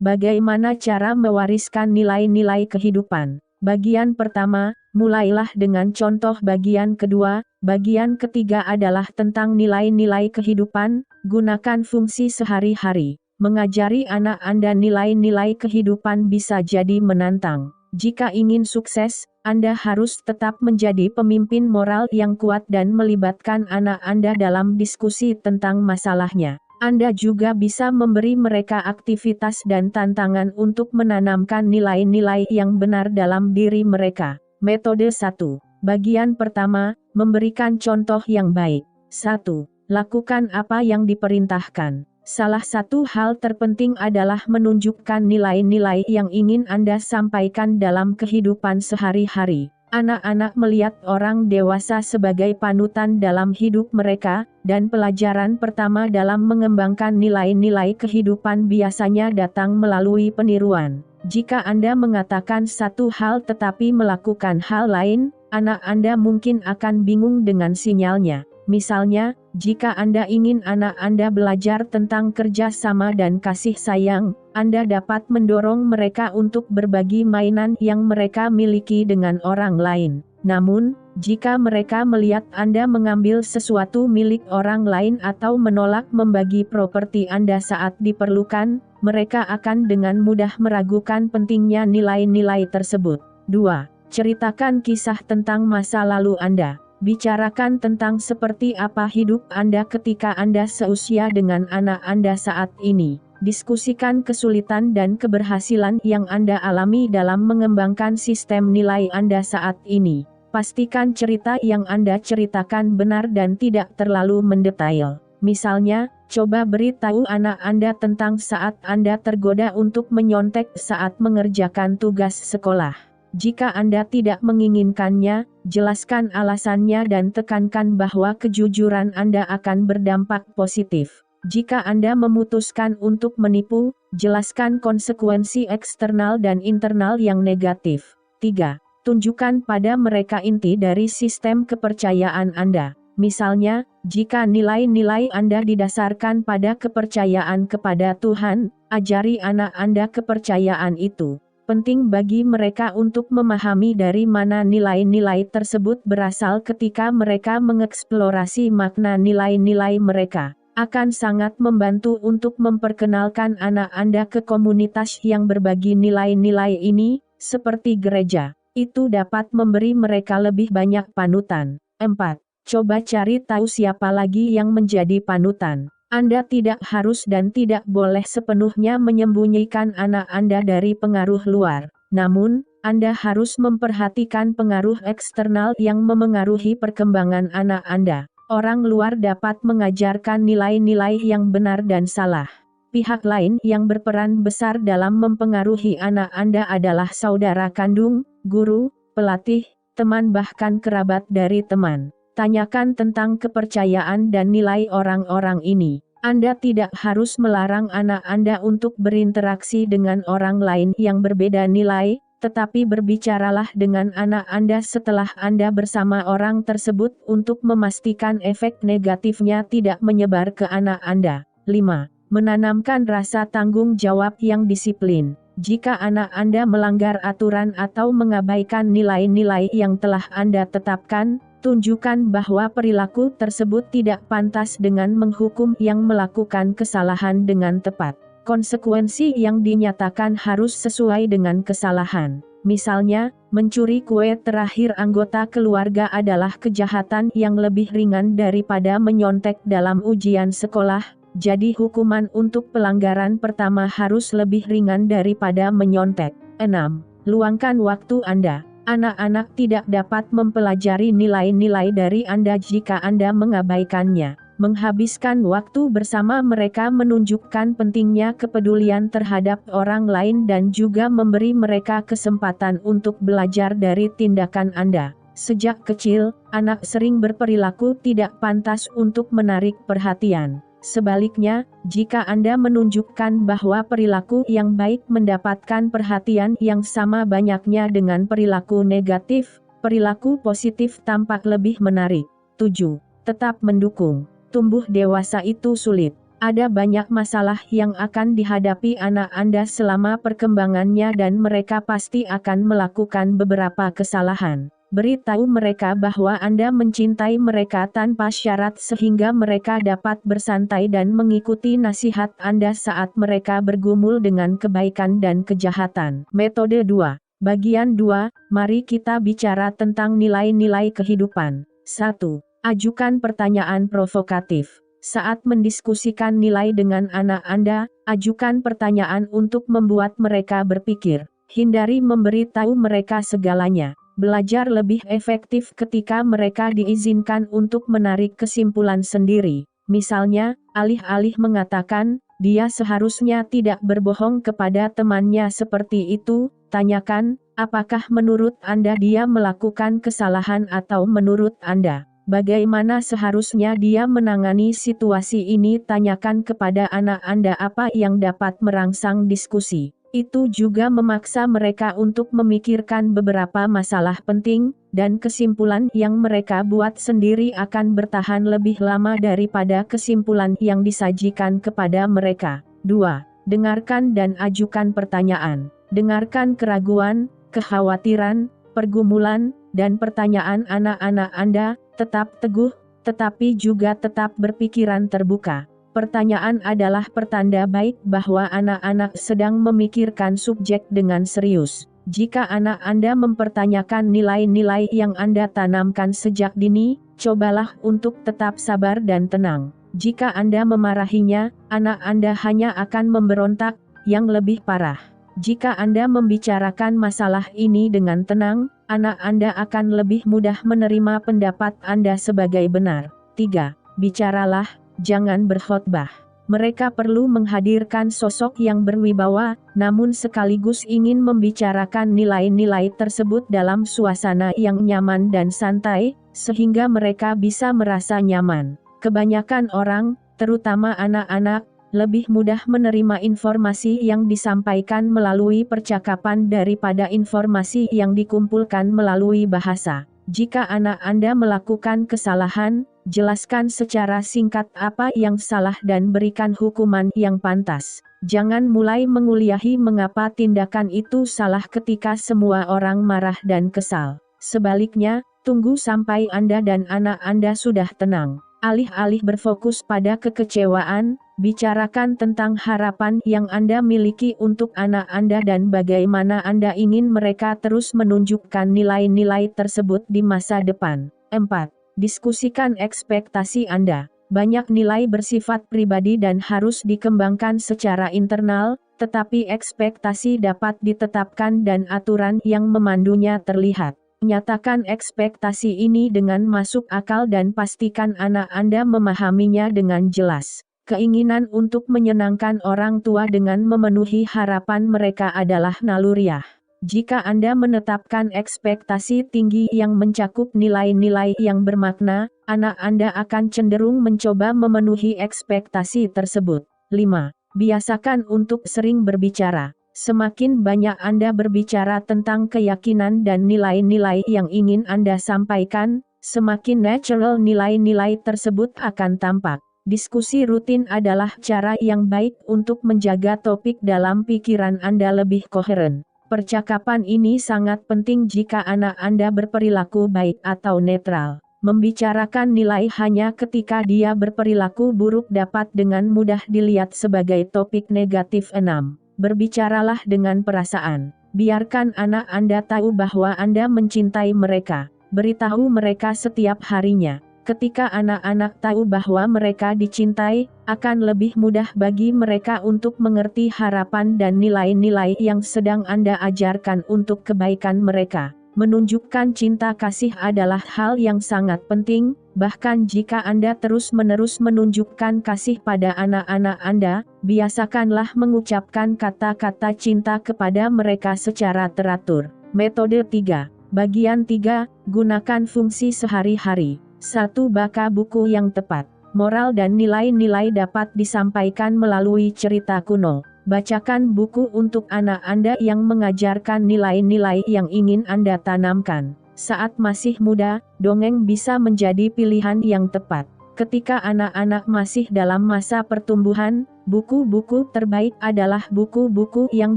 Bagaimana cara mewariskan nilai-nilai kehidupan? Bagian pertama, mulailah dengan contoh. Bagian kedua, bagian ketiga adalah tentang nilai-nilai kehidupan. Gunakan fungsi sehari-hari. Mengajari anak Anda nilai-nilai kehidupan bisa jadi menantang. Jika ingin sukses, Anda harus tetap menjadi pemimpin moral yang kuat dan melibatkan anak Anda dalam diskusi tentang masalahnya. Anda juga bisa memberi mereka aktivitas dan tantangan untuk menanamkan nilai-nilai yang benar dalam diri mereka. Metode 1. Bagian pertama, memberikan contoh yang baik. 1. Lakukan apa yang diperintahkan. Salah satu hal terpenting adalah menunjukkan nilai-nilai yang ingin Anda sampaikan dalam kehidupan sehari-hari. Anak-anak melihat orang dewasa sebagai panutan dalam hidup mereka, dan pelajaran pertama dalam mengembangkan nilai-nilai kehidupan biasanya datang melalui peniruan. Jika Anda mengatakan satu hal tetapi melakukan hal lain, anak Anda mungkin akan bingung dengan sinyalnya. Misalnya, jika Anda ingin anak Anda belajar tentang kerja sama dan kasih sayang, Anda dapat mendorong mereka untuk berbagi mainan yang mereka miliki dengan orang lain. Namun, jika mereka melihat Anda mengambil sesuatu milik orang lain atau menolak membagi properti Anda saat diperlukan, mereka akan dengan mudah meragukan pentingnya nilai-nilai tersebut. 2. Ceritakan kisah tentang masa lalu Anda. Bicarakan tentang seperti apa hidup Anda ketika Anda seusia dengan anak Anda saat ini. Diskusikan kesulitan dan keberhasilan yang Anda alami dalam mengembangkan sistem nilai Anda saat ini. Pastikan cerita yang Anda ceritakan benar dan tidak terlalu mendetail. Misalnya, coba beritahu anak Anda tentang saat Anda tergoda untuk menyontek saat mengerjakan tugas sekolah. Jika Anda tidak menginginkannya, jelaskan alasannya dan tekankan bahwa kejujuran Anda akan berdampak positif. Jika Anda memutuskan untuk menipu, jelaskan konsekuensi eksternal dan internal yang negatif. 3. Tunjukkan pada mereka inti dari sistem kepercayaan Anda. Misalnya, jika nilai-nilai Anda didasarkan pada kepercayaan kepada Tuhan, ajari anak Anda kepercayaan itu. Penting bagi mereka untuk memahami dari mana nilai-nilai tersebut berasal ketika mereka mengeksplorasi makna nilai-nilai mereka. Akan sangat membantu untuk memperkenalkan anak Anda ke komunitas yang berbagi nilai-nilai ini, seperti gereja. Itu dapat memberi mereka lebih banyak panutan. 4. Coba cari tahu siapa lagi yang menjadi panutan. Anda tidak harus dan tidak boleh sepenuhnya menyembunyikan anak Anda dari pengaruh luar. Namun, Anda harus memperhatikan pengaruh eksternal yang memengaruhi perkembangan anak Anda. Orang luar dapat mengajarkan nilai-nilai yang benar dan salah. Pihak lain yang berperan besar dalam mempengaruhi anak Anda adalah saudara kandung, guru, pelatih, teman bahkan kerabat dari teman. Tanyakan tentang kepercayaan dan nilai orang-orang ini. Anda tidak harus melarang anak Anda untuk berinteraksi dengan orang lain yang berbeda nilai, tetapi berbicaralah dengan anak Anda setelah Anda bersama orang tersebut untuk memastikan efek negatifnya tidak menyebar ke anak Anda. 5. Menanamkan rasa tanggung jawab yang disiplin. Jika anak Anda melanggar aturan atau mengabaikan nilai-nilai yang telah Anda tetapkan, tunjukkan bahwa perilaku tersebut tidak pantas dengan menghukum yang melakukan kesalahan dengan tepat. Konsekuensi yang dinyatakan harus sesuai dengan kesalahan. Misalnya, mencuri kue terakhir anggota keluarga adalah kejahatan yang lebih ringan daripada menyontek dalam ujian sekolah, jadi hukuman untuk pelanggaran pertama harus lebih ringan daripada menyontek. 6. Luangkan waktu Anda. Anak-anak tidak dapat mempelajari nilai-nilai dari Anda jika Anda mengabaikannya. Menghabiskan waktu bersama mereka menunjukkan pentingnya kepedulian terhadap orang lain dan juga memberi mereka kesempatan untuk belajar dari tindakan Anda. Sejak kecil, anak sering berperilaku tidak pantas untuk menarik perhatian. Sebaliknya, jika Anda menunjukkan bahwa perilaku yang baik mendapatkan perhatian yang sama banyaknya dengan perilaku negatif, perilaku positif tampak lebih menarik. 7. Tetap mendukung. Tumbuh dewasa itu sulit. Ada banyak masalah yang akan dihadapi anak Anda selama perkembangannya dan mereka pasti akan melakukan beberapa kesalahan. Beritahu mereka bahwa Anda mencintai mereka tanpa syarat sehingga mereka dapat bersantai dan mengikuti nasihat Anda saat mereka bergumul dengan kebaikan dan kejahatan. Metode 2. Bagian 2, mari kita bicara tentang nilai-nilai kehidupan. 1. Ajukan pertanyaan provokatif. Saat mendiskusikan nilai dengan anak Anda, ajukan pertanyaan untuk membuat mereka berpikir. Hindari memberitahu mereka segalanya. Belajar lebih efektif ketika mereka diizinkan untuk menarik kesimpulan sendiri. Misalnya, alih-alih mengatakan, dia seharusnya tidak berbohong kepada temannya seperti itu, tanyakan, apakah menurut Anda dia melakukan kesalahan atau menurut Anda bagaimana seharusnya dia menangani situasi ini? Tanyakan kepada anak Anda apa yang dapat merangsang diskusi. Itu juga memaksa mereka untuk memikirkan beberapa masalah penting, dan kesimpulan yang mereka buat sendiri akan bertahan lebih lama daripada kesimpulan yang disajikan kepada mereka. 2. Dengarkan dan ajukan pertanyaan. Dengarkan keraguan, kekhawatiran, pergumulan, dan pertanyaan anak-anak Anda. Tetap teguh, tetapi juga tetap berpikiran terbuka. Pertanyaan adalah pertanda baik bahwa anak-anak sedang memikirkan subjek dengan serius. Jika anak Anda mempertanyakan nilai-nilai yang Anda tanamkan sejak dini, cobalah untuk tetap sabar dan tenang. Jika Anda memarahinya, anak Anda hanya akan memberontak, yang lebih parah. Jika Anda membicarakan masalah ini dengan tenang, anak Anda akan lebih mudah menerima pendapat Anda sebagai benar. 3. Bicaralah, jangan berkhotbah. Mereka perlu menghadirkan sosok yang berwibawa, namun sekaligus ingin membicarakan nilai-nilai tersebut dalam suasana yang nyaman dan santai, sehingga mereka bisa merasa nyaman. Kebanyakan orang, terutama anak-anak, lebih mudah menerima informasi yang disampaikan melalui percakapan daripada informasi yang dikumpulkan melalui bahasa. Jika anak Anda melakukan kesalahan, jelaskan secara singkat apa yang salah dan berikan hukuman yang pantas. Jangan mulai menguliahi mengapa tindakan itu salah ketika semua orang marah dan kesal. Sebaliknya, tunggu sampai Anda dan anak Anda sudah tenang. Alih-alih berfokus pada kekecewaan, bicarakan tentang harapan yang Anda miliki untuk anak Anda dan bagaimana Anda ingin mereka terus menunjukkan nilai-nilai tersebut di masa depan. 4. Diskusikan ekspektasi Anda. Banyak nilai bersifat pribadi dan harus dikembangkan secara internal, tetapi ekspektasi dapat ditetapkan dan aturan yang memandunya terlihat. Nyatakan ekspektasi ini dengan masuk akal dan pastikan anak Anda memahaminya dengan jelas. Keinginan untuk menyenangkan orang tua dengan memenuhi harapan mereka adalah naluriah. Jika Anda menetapkan ekspektasi tinggi yang mencakup nilai-nilai yang bermakna, anak Anda akan cenderung mencoba memenuhi ekspektasi tersebut. 5. Biasakan untuk sering berbicara. Semakin banyak Anda berbicara tentang keyakinan dan nilai-nilai yang ingin Anda sampaikan, semakin natural nilai-nilai tersebut akan tampak. Diskusi rutin adalah cara yang baik untuk menjaga topik dalam pikiran Anda lebih koheren. Percakapan ini sangat penting jika anak Anda berperilaku baik atau netral. Membicarakan nilai hanya ketika dia berperilaku buruk dapat dengan mudah dilihat sebagai topik negatif. 6. Berbicaralah dengan perasaan. Biarkan anak Anda tahu bahwa Anda mencintai mereka. Beritahu mereka setiap harinya. Ketika anak-anak tahu bahwa mereka dicintai, akan lebih mudah bagi mereka untuk mengerti harapan dan nilai-nilai yang sedang Anda ajarkan untuk kebaikan mereka. Menunjukkan cinta kasih adalah hal yang sangat penting, bahkan jika Anda terus-menerus menunjukkan kasih pada anak-anak Anda, biasakanlah mengucapkan kata-kata cinta kepada mereka secara teratur. Metode 3. Bagian 3, gunakan fungsi sehari-hari. 1. Baca buku yang tepat. Moral dan nilai-nilai dapat disampaikan melalui cerita kuno. Bacakan buku untuk anak Anda yang mengajarkan nilai-nilai yang ingin Anda tanamkan. Saat masih muda, dongeng bisa menjadi pilihan yang tepat. Ketika anak-anak masih dalam masa pertumbuhan, buku-buku terbaik adalah buku-buku yang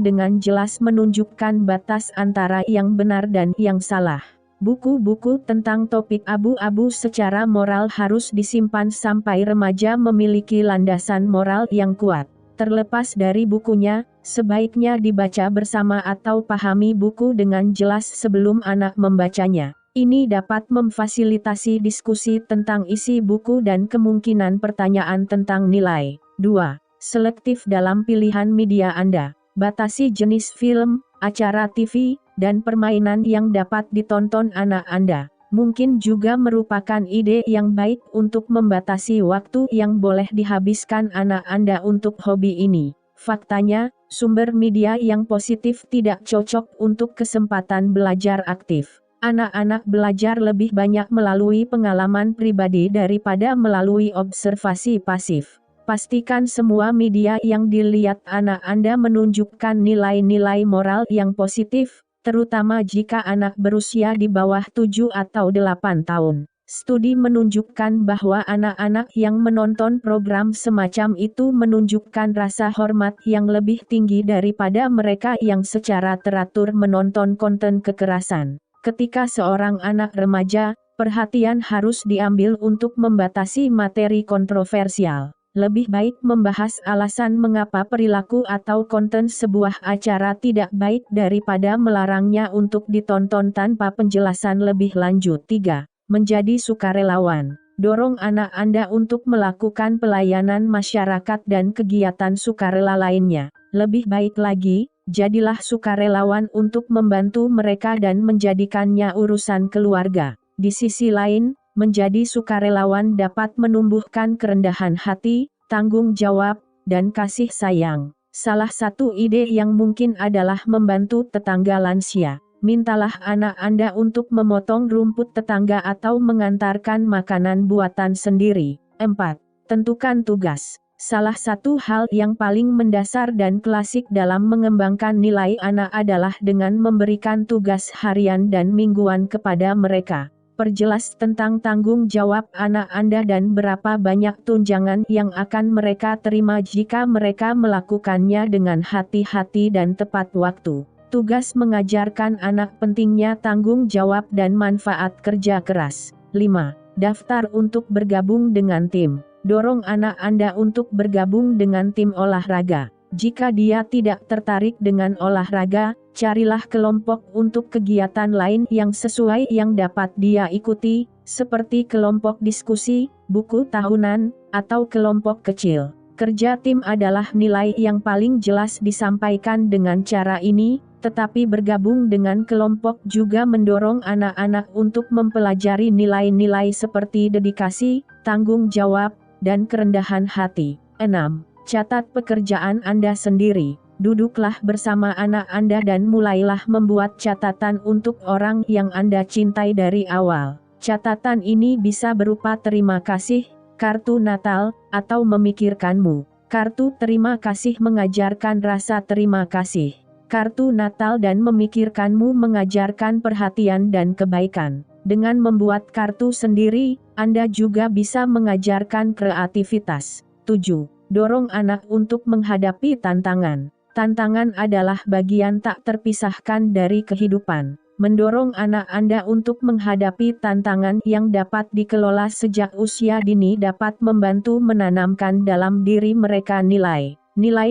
dengan jelas menunjukkan batas antara yang benar dan yang salah. Buku-buku tentang topik abu-abu secara moral harus disimpan sampai remaja memiliki landasan moral yang kuat. Terlepas dari bukunya, sebaiknya dibaca bersama atau pahami buku dengan jelas sebelum anak membacanya. Ini dapat memfasilitasi diskusi tentang isi buku dan kemungkinan pertanyaan tentang nilai. 2. Selektif dalam pilihan media Anda. Batasi jenis film, acara TV, dan permainan yang dapat ditonton anak Anda. Mungkin juga merupakan ide yang baik untuk membatasi waktu yang boleh dihabiskan anak Anda untuk hobi ini. Faktanya, sumber media yang positif tidak cocok untuk kesempatan belajar aktif. Anak-anak belajar lebih banyak melalui pengalaman pribadi daripada melalui observasi pasif. Pastikan semua media yang dilihat anak Anda menunjukkan nilai-nilai moral yang positif, terutama jika anak berusia di bawah 7 atau 8 tahun. Studi menunjukkan bahwa anak-anak yang menonton program semacam itu menunjukkan rasa hormat yang lebih tinggi daripada mereka yang secara teratur menonton konten kekerasan. Ketika seorang anak remaja, perhatian harus diambil untuk membatasi materi kontroversial. Lebih baik membahas alasan mengapa perilaku atau konten sebuah acara tidak baik daripada melarangnya untuk ditonton tanpa penjelasan lebih lanjut. 3. Menjadi sukarelawan. Dorong anak Anda untuk melakukan pelayanan masyarakat dan kegiatan sukarela lainnya. Lebih baik lagi, jadilah sukarelawan untuk membantu mereka dan menjadikannya urusan keluarga. Di sisi lain, menjadi sukarelawan dapat menumbuhkan kerendahan hati, tanggung jawab, dan kasih sayang. Salah satu ide yang mungkin adalah membantu tetangga lansia. Mintalah anak Anda untuk memotong rumput tetangga atau mengantarkan makanan buatan sendiri. 4. Tentukan tugas. Salah satu hal yang paling mendasar dan klasik dalam mengembangkan nilai anak adalah dengan memberikan tugas harian dan mingguan kepada mereka. Perjelas tentang tanggung jawab anak Anda dan berapa banyak tunjangan yang akan mereka terima jika mereka melakukannya dengan hati-hati dan tepat waktu. Tugas mengajarkan anak pentingnya tanggung jawab dan manfaat kerja keras. 5. Daftar untuk bergabung dengan tim. Dorong anak Anda untuk bergabung dengan tim olahraga. Jika dia tidak tertarik dengan olahraga, carilah kelompok untuk kegiatan lain yang sesuai yang dapat dia ikuti, seperti kelompok diskusi, buku tahunan, atau kelompok kecil. Kerja tim adalah nilai yang paling jelas disampaikan dengan cara ini, tetapi bergabung dengan kelompok juga mendorong anak-anak untuk mempelajari nilai-nilai seperti dedikasi, tanggung jawab, dan kerendahan hati. 6. Catat pekerjaan Anda sendiri. Duduklah bersama anak Anda dan mulailah membuat catatan untuk orang yang Anda cintai dari awal. Catatan ini bisa berupa terima kasih, kartu Natal, atau memikirkanmu. Kartu terima kasih mengajarkan rasa terima kasih. Kartu Natal dan memikirkanmu mengajarkan perhatian dan kebaikan. Dengan membuat kartu sendiri, Anda juga bisa mengajarkan kreativitas. 7. Dorong anak untuk menghadapi tantangan. Tantangan adalah bagian tak terpisahkan dari kehidupan. Mendorong anak Anda untuk menghadapi tantangan yang dapat dikelola sejak usia dini dapat membantu menanamkan dalam diri mereka nilai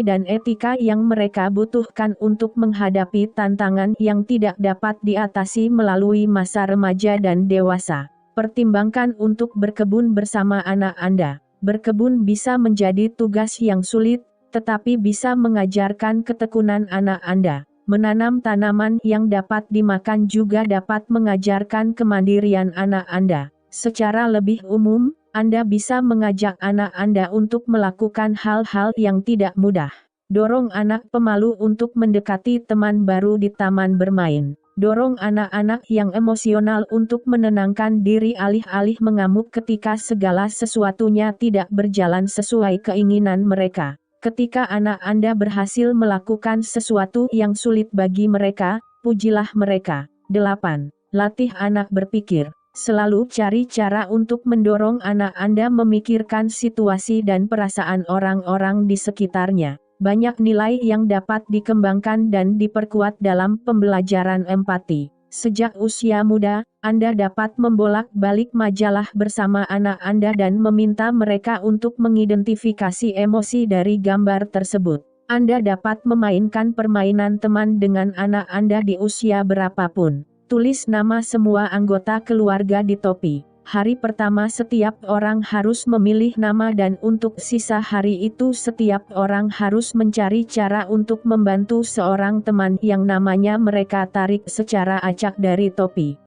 dan etika yang mereka butuhkan untuk menghadapi tantangan yang tidak dapat diatasi melalui masa remaja dan dewasa. Pertimbangkan untuk berkebun bersama anak Anda. Berkebun bisa menjadi tugas yang sulit, tetapi bisa mengajarkan ketekunan anak Anda. Menanam tanaman yang dapat dimakan juga dapat mengajarkan kemandirian anak Anda. Secara lebih umum, Anda bisa mengajak anak Anda untuk melakukan hal-hal yang tidak mudah. Dorong anak pemalu untuk mendekati teman baru di taman bermain. Dorong anak-anak yang emosional untuk menenangkan diri alih-alih mengamuk ketika segala sesuatunya tidak berjalan sesuai keinginan mereka. Ketika anak Anda berhasil melakukan sesuatu yang sulit bagi mereka, pujilah mereka. 8. Latih anak berpikir. Selalu cari cara untuk mendorong anak Anda memikirkan situasi dan perasaan orang-orang di sekitarnya. Banyak nilai yang dapat dikembangkan dan diperkuat dalam pembelajaran empati. Sejak usia muda, Anda dapat membolak-balik majalah bersama anak Anda dan meminta mereka untuk mengidentifikasi emosi dari gambar tersebut. Anda dapat memainkan permainan teman dengan anak Anda di usia berapapun. Tulis nama semua anggota keluarga di topi. Hari pertama setiap orang harus memilih nama dan untuk sisa hari itu setiap orang harus mencari cara untuk membantu seorang teman yang namanya mereka tarik secara acak dari topi.